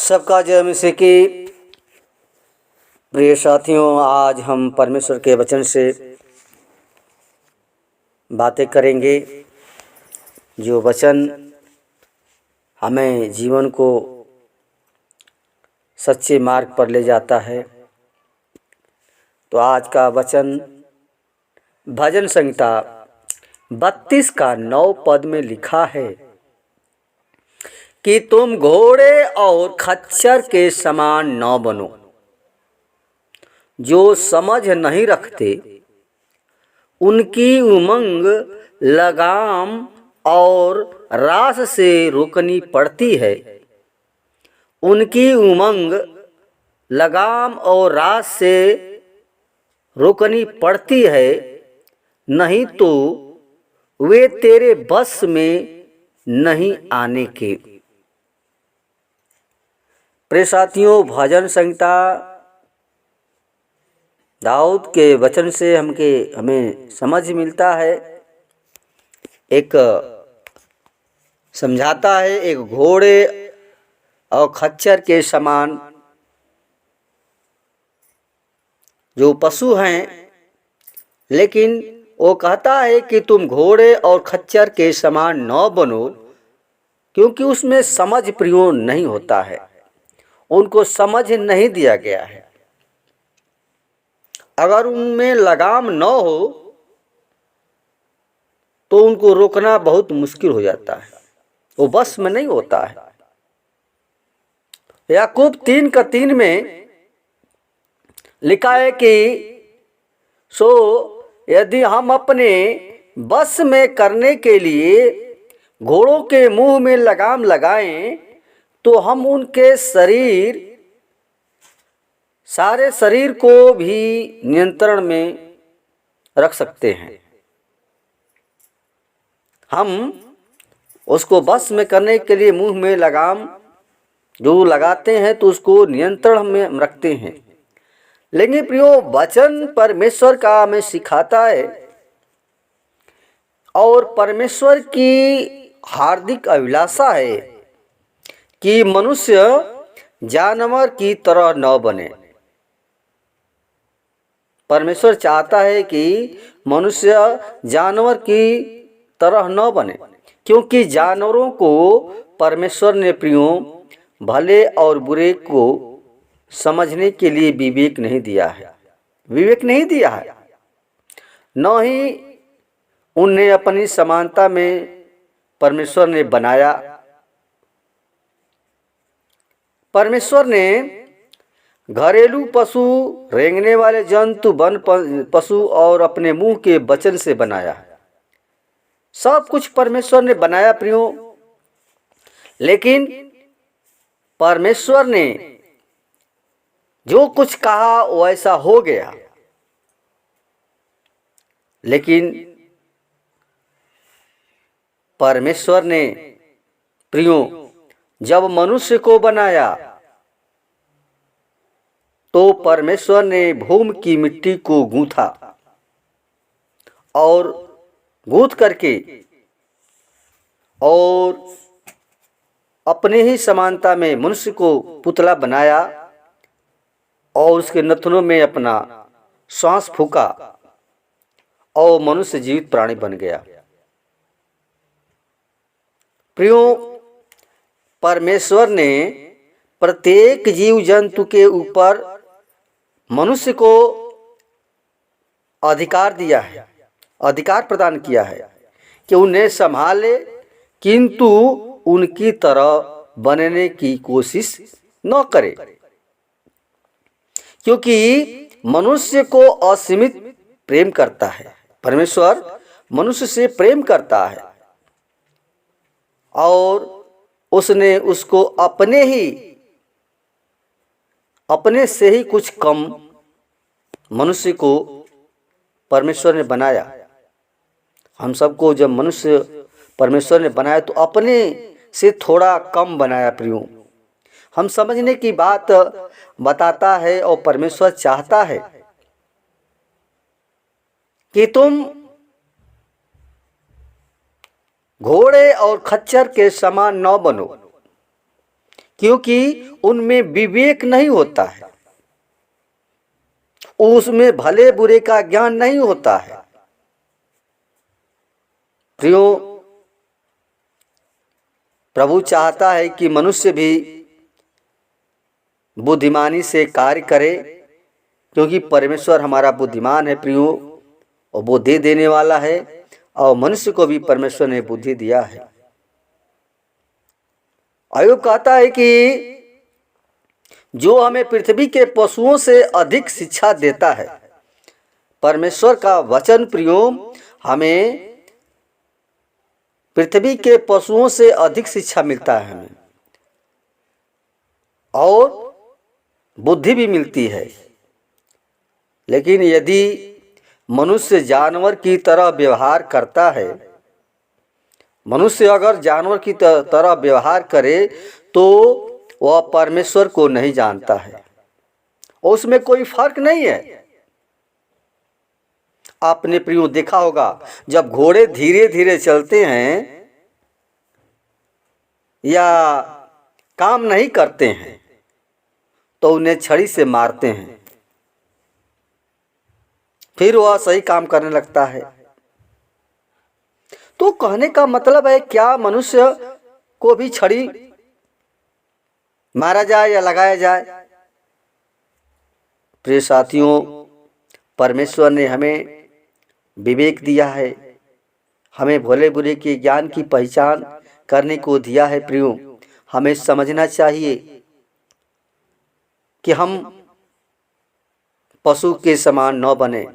सबका जय मसीह की। प्रिय साथियों, आज हम परमेश्वर के वचन से बातें करेंगे। जो वचन हमें जीवन को सच्चे मार्ग पर ले जाता है। तो आज का वचन भजन संहिता 32 का 9 पद में लिखा है कि तुम घोड़े और खच्चर के समान न बनो, जो समझ नहीं रखते। उनकी उमंग लगाम और रास से रोकनी पड़ती है। उनकी उमंग लगाम और रास से रोकनी पड़ती है, नहीं तो वे तेरे बस में नहीं आने के। प्रिय साथियों, भजन संहिता दाऊद के वचन से हमें समझ मिलता है। एक समझाता है, एक घोड़े और खच्चर के समान जो पशु हैं, लेकिन वो कहता है कि तुम घोड़े और खच्चर के समान न बनो, क्योंकि उसमें समझ प्रियो नहीं होता है। उनको समझ नहीं दिया गया है। अगर उनमें लगाम न हो तो उनको रोकना बहुत मुश्किल हो जाता है, वो बस में नहीं होता है। याकूब 3:3 में लिखा है कि सो यदि हम अपने बस में करने के लिए घोड़ों के मुंह में लगाम लगाएं, तो हम उनके सारे शरीर को भी नियंत्रण में रख सकते हैं। हम उसको बस में करने के लिए मुंह में लगाम जो लगाते हैं तो उसको नियंत्रण में रखते हैं। लेकिन प्रियो, वचन परमेश्वर का हमें सिखाता है और परमेश्वर की हार्दिक अभिलाषा है कि मनुष्य जानवर की तरह न बने। परमेश्वर चाहता है कि मनुष्य जानवर की तरह न बने, क्योंकि जानवरों को परमेश्वर ने प्रियो भले और बुरे को समझने के लिए विवेक नहीं दिया है। विवेक नहीं दिया है, न ही उन्हें अपनी समानता में परमेश्वर ने बनाया। परमेश्वर ने घरेलू पशु, रेंगने वाले जंतु, वन पशु और अपने मुंह के वचन से बनाया। सब कुछ परमेश्वर ने बनाया प्रियो, लेकिन परमेश्वर ने जो कुछ कहा वैसा हो गया। लेकिन परमेश्वर ने प्रियो जब मनुष्य को बनाया तो परमेश्वर ने भूमि की मिट्टी को गूंथा और गूंथ करके और अपने ही समानता में मनुष्य को पुतला बनाया और उसके नथनों में अपना सांस फूका और मनुष्य जीवित प्राणी बन गया। प्रियो, परमेश्वर ने प्रत्येक जीव जंतु के ऊपर मनुष्य को अधिकार दिया है, अधिकार प्रदान किया है कि उन्हें संभाले, किंतु उनकी तरह बनने की कोशिश न करे, क्योंकि मनुष्य को असीमित प्रेम करता है। परमेश्वर मनुष्य से प्रेम करता है और उसने उसको अपने से ही कुछ कम मनुष्य को परमेश्वर ने बनाया। हम सबको जब मनुष्य परमेश्वर ने बनाया तो अपने से थोड़ा कम बनाया प्रियो। हम समझने की बात बताता है और परमेश्वर चाहता है कि तुम घोड़े और खच्चर के समान न बनो, क्योंकि उनमें विवेक नहीं होता है, उसमें भले बुरे का ज्ञान नहीं होता है। प्रियो, प्रभु चाहता है कि मनुष्य भी बुद्धिमानी से कार्य करे, क्योंकि परमेश्वर हमारा बुद्धिमान है प्रियो, और बुद्धि देने वाला है, और मनुष्य को भी परमेश्वर ने बुद्धि दिया है। अय्यूब कहता है कि जो हमें पृथ्वी के पशुओं से अधिक शिक्षा देता है। परमेश्वर का वचन प्रियो हमें पृथ्वी के पशुओं से अधिक शिक्षा मिलता है हमें, और बुद्धि भी मिलती है। लेकिन यदि मनुष्य जानवर की तरह व्यवहार करता है, मनुष्य अगर जानवर की तरह व्यवहार करे तो वह परमेश्वर को नहीं जानता है, उसमें कोई फर्क नहीं है। आपने प्रियो देखा होगा, जब घोड़े धीरे धीरे चलते हैं या काम नहीं करते हैं तो उन्हें छड़ी से मारते हैं, फिर वह सही काम करने लगता है। तो कहने का मतलब है, क्या मनुष्य को भी छड़ी मारा जाए या लगाया जाए? प्रिय साथियों, परमेश्वर ने हमें विवेक दिया है, हमें भले बुरे के ज्ञान की पहचान करने को दिया है। प्रियो, हमें समझना चाहिए कि हम पशु के समान न बने।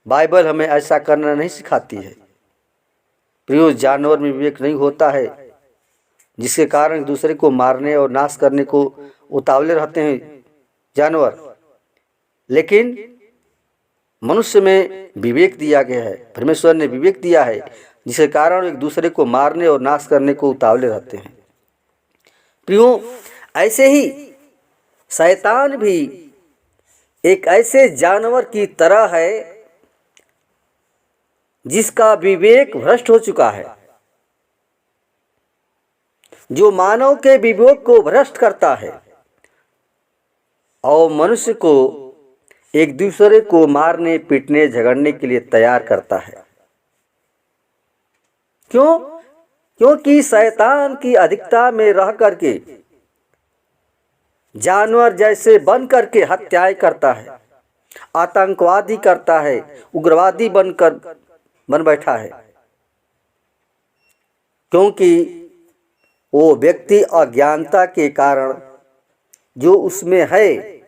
बाइबल हमें ऐसा करना नहीं सिखाती है। प्रियो, जानवर में विवेक नहीं होता है, जिसके कारण दूसरे को मारने और नाश करने को उतावले रहते हैं जानवर। लेकिन मनुष्य में विवेक दिया गया है, परमेश्वर ने विवेक दिया है, जिसके कारण एक दूसरे को मारने और नाश करने को उतावले रहते हैं। प्रियो, ऐसे ही शैतान भी एक ऐसे जानवर की तरह है जिसका विवेक भ्रष्ट हो चुका है, जो मानव के विवेक को भ्रष्ट करता है और मनुष्य को एक दूसरे को मारने पीटने झगड़ने के लिए तैयार करता है। क्यों? क्योंकि शैतान की अधिकता में रह करके जानवर जैसे बन करके हत्याएं करता है, आतंकवादी करता है, उग्रवादी बन बैठा है, क्योंकि वो व्यक्ति अज्ञानता के कारण जो उसमें है,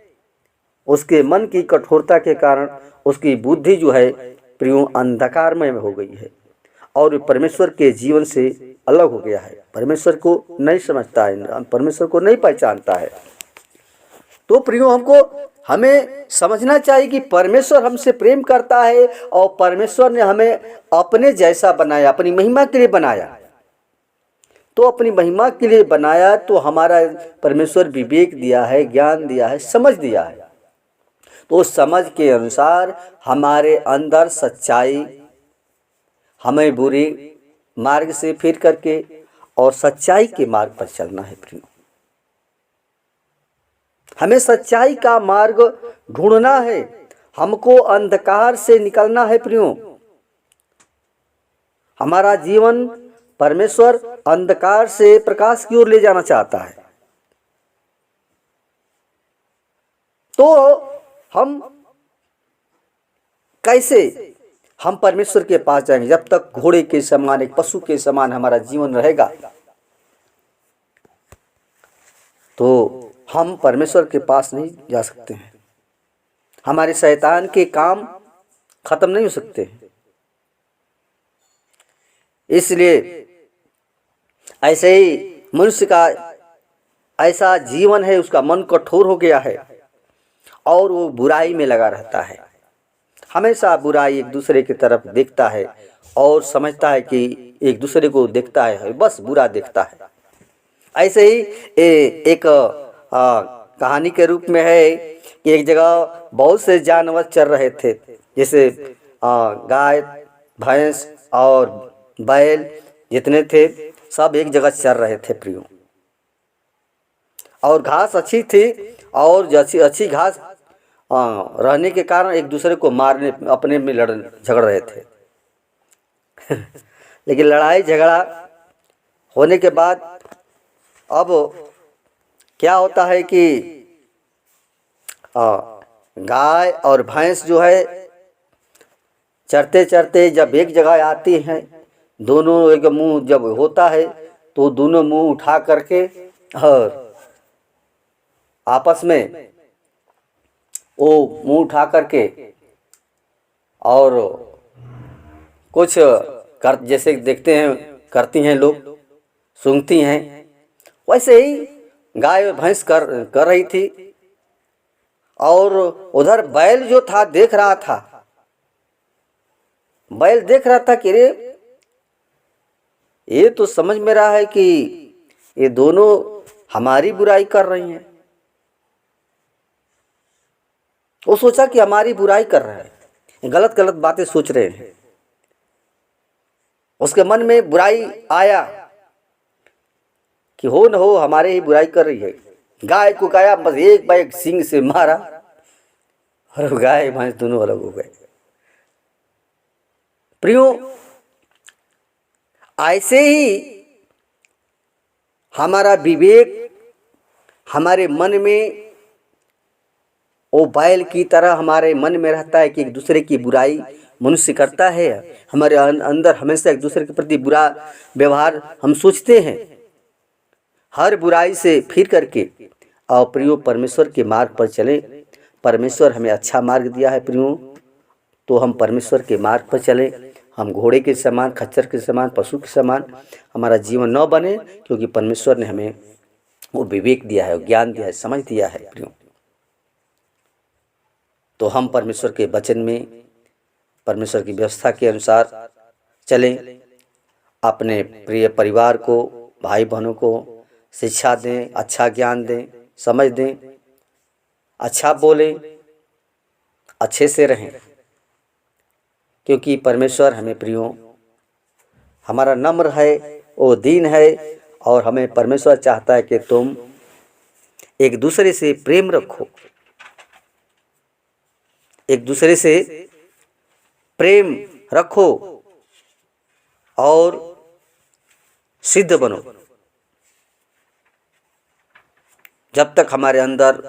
उसके मन की कठोरता के कारण उसकी बुद्धि जो है प्रियो अंधकारमय में हो गई है और परमेश्वर के जीवन से अलग हो गया है, परमेश्वर को नहीं समझता है, परमेश्वर को नहीं पहचानता है। तो प्रियो, हमें समझना चाहिए कि परमेश्वर हमसे प्रेम करता है और परमेश्वर ने हमें अपने जैसा बनाया, अपनी महिमा के लिए बनाया। तो अपनी महिमा के लिए बनाया तो हमारा परमेश्वर विवेक दिया है, ज्ञान दिया है, समझ दिया है। तो समझ के अनुसार हमारे अंदर सच्चाई, हमें बुरे मार्ग से फिर करके और सच्चाई के मार्ग पर चलना है। प्रियो, हमें सच्चाई का मार्ग ढूंढना है, हमको अंधकार से निकलना है। प्रियो, हमारा जीवन परमेश्वर अंधकार से प्रकाश की ओर ले जाना चाहता है। तो हम कैसे हम परमेश्वर के पास जाएंगे? जब तक घोड़े के समान, एक पशु के समान हमारा जीवन रहेगा तो हम परमेश्वर के पास नहीं जा सकते हैं। हमारे शैतान के काम खत्म नहीं हो सकते। इसलिए ऐसे ही मनुष्य का ऐसा जीवन है, उसका मन कठोर हो गया है और वो बुराई में लगा रहता है, हमेशा बुराई एक दूसरे की तरफ देखता है और समझता है कि एक दूसरे को देखता है, बस बुरा देखता है। ऐसे ही एक कहानी के रूप में है कि एक जगह बहुत से जानवर चर रहे थे, जैसे गाय, भैंस और बैल जितने थे सब एक जगह चर रहे थे। प्रियो, और घास अच्छी थी, और जैसी अच्छी घास रहने के कारण एक दूसरे को मारने, अपने में झगड़ रहे थे। लेकिन लड़ाई झगड़ा होने के बाद अब क्या होता है कि गाय और भैंस जो है चरते चरते जब एक जगह आती हैं, दोनों एक मुंह जब होता है तो दोनों मुंह उठा करके और आपस में वो मुंह उठा करके और कुछ कर, जैसे देखते हैं करती हैं लोग, सूंघती हैं, वैसे ही गाय और भैंस कर रही थी। और उधर बैल जो था देख रहा था, बैल देख रहा था कि रे ये तो समझ में रहा है कि ये दोनों हमारी बुराई कर रही हैं। वो सोचा कि हमारी बुराई कर रहे हैं, गलत गलत बातें सोच रहे हैं। उसके मन में बुराई आया कि हो न हो हमारे ही बुराई कर रही है। गाय को गाया, बस एक बार एक सींग से मारा और गाय भैंस दोनों अलग हो गए। प्रियो, ऐसे ही हमारा विवेक हमारे मन में वो बैल की तरह हमारे मन में रहता है कि एक दूसरे की बुराई मनुष्य करता है। हमारे अंदर हमेशा एक दूसरे के प्रति बुरा व्यवहार हम सोचते हैं। हर बुराई से फिर करके और प्रियो परमेश्वर के मार्ग पर चलें। परमेश्वर हमें अच्छा मार्ग दिया है प्रियो, तो हम परमेश्वर के मार्ग पर चलें। हम घोड़े के समान, खच्चर के समान, पशु के समान हमारा जीवन न बने, क्योंकि परमेश्वर ने हमें वो विवेक दिया है, ज्ञान दिया है, समझ दिया है प्रियो। तो हम परमेश्वर के वचन में, परमेश्वर की व्यवस्था के अनुसार चलें। अपने प्रिय परिवार को, भाई बहनों को शिक्षा दें, अच्छा ज्ञान दें, समझ दें, अच्छा बोलें, अच्छे से रहें, क्योंकि परमेश्वर हमें प्रियो हमारा नम्र है, वो दीन है, और हमें परमेश्वर चाहता है कि तुम एक दूसरे से प्रेम रखो, एक दूसरे से प्रेम रखो और सिद्ध बनो। जब तक हमारे अंदर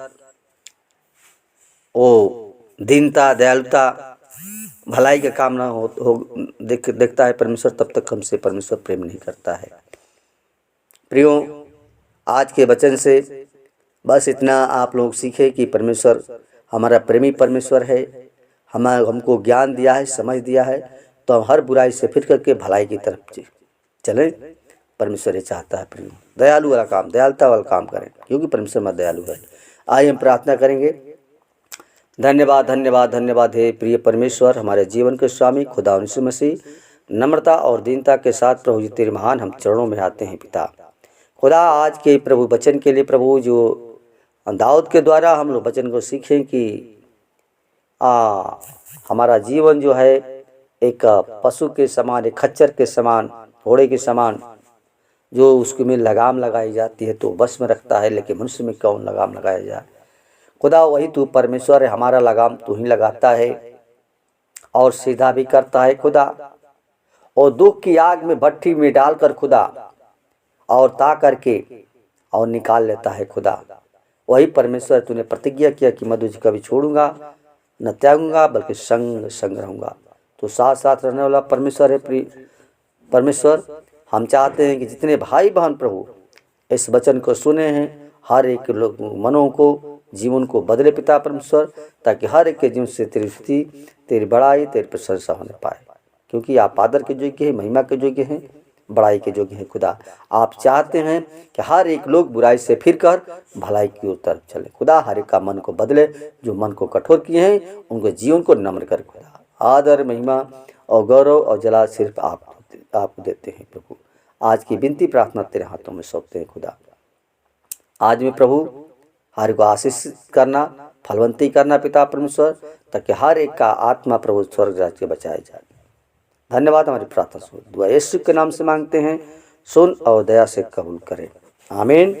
वो दीनता, दयालुता, भलाई का काम ना हो देखता है परमेश्वर, तब तक हमसे परमेश्वर प्रेम नहीं करता है। प्रियो, आज के वचन से बस इतना आप लोग सीखें कि परमेश्वर हमारा प्रेमी परमेश्वर है। हमको ज्ञान दिया है, समझ दिया है, तो हम हर बुराई से फिर करके भलाई की तरफ चलें। परमेश्वर ये चाहता है प्रियो, दयालु वाला काम, दयालुता वाला काम करें, क्योंकि परमेश्वर में दयालु है। आइए हम प्रार्थना करेंगे। धन्यवाद धन्यवाद धन्यवाद हे प्रिय परमेश्वर, हमारे जीवन के स्वामी खुदा यीशु मसीह, नम्रता और दीनता के साथ प्रभु जी तेरे महान हम चरणों में आते हैं पिता खुदा। आज के प्रभु वचन के लिए प्रभु, जो दाऊद के द्वारा हम लोग वचन को सीखें कि हमारा जीवन जो है एक पशु के समान, एक खच्चर के समान, घोड़े के समान, जो उसके में लगाम लगाई जाती है तो बस में रखता है, लेकिन मनुष्य में कौन लगाम लगाया जाए। खुदा वही तू परमेश्वर है, हमारा लगाम तू ही लगाता है और सीधा भी करता है खुदा, और दुख की आग में भट्ठी में डालकर खुदा और ता करके और निकाल लेता है खुदा। वही परमेश्वर तूने प्रतिज्ञा किया कि मैं तुझे कभी छोड़ूंगा न त्यागूंगा, बल्कि संग संग रहूंगा। तो साथ साथ रहने वाला परमेश्वर है। प्रिय परमेश्वर, हम चाहते हैं कि जितने भाई बहन प्रभु इस वचन को सुने हैं, हर एक लोग मनों को, जीवन को बदले पिता परमेश्वर, ताकि हर एक के जीवन से तेरी स्तुति, तेरी बड़ाई, तेरी प्रशंसा होने पाए, क्योंकि आप आदर के योग्य हैं, महिमा के योग्य हैं, बड़ाई के योग्य हैं खुदा। आप चाहते हैं कि हर एक लोग बुराई से फिर कर भलाई की ओर तरफ चले खुदा। हर एक का मन को बदले, जो मन को कठोर किए हैं उनके जीवन को नम्र कर खुदा। आदर, महिमा और गौरव और जला सिर्फ आपको देते हैं प्रभु। आज की विनती प्रार्थना तेरे हाथों में सौंपते हैं खुदा। आज में प्रभु हर को आशीष करना, फलवंती करना पिता परमेश्वर, ताकि हर एक का आत्मा प्रभु स्वर्ग राज्य बचाया जाए। धन्यवाद, हमारी प्रार्थना सुन, दुआ यीशु के नाम से मांगते हैं, सुन और दया से कबूल करें, आमीन।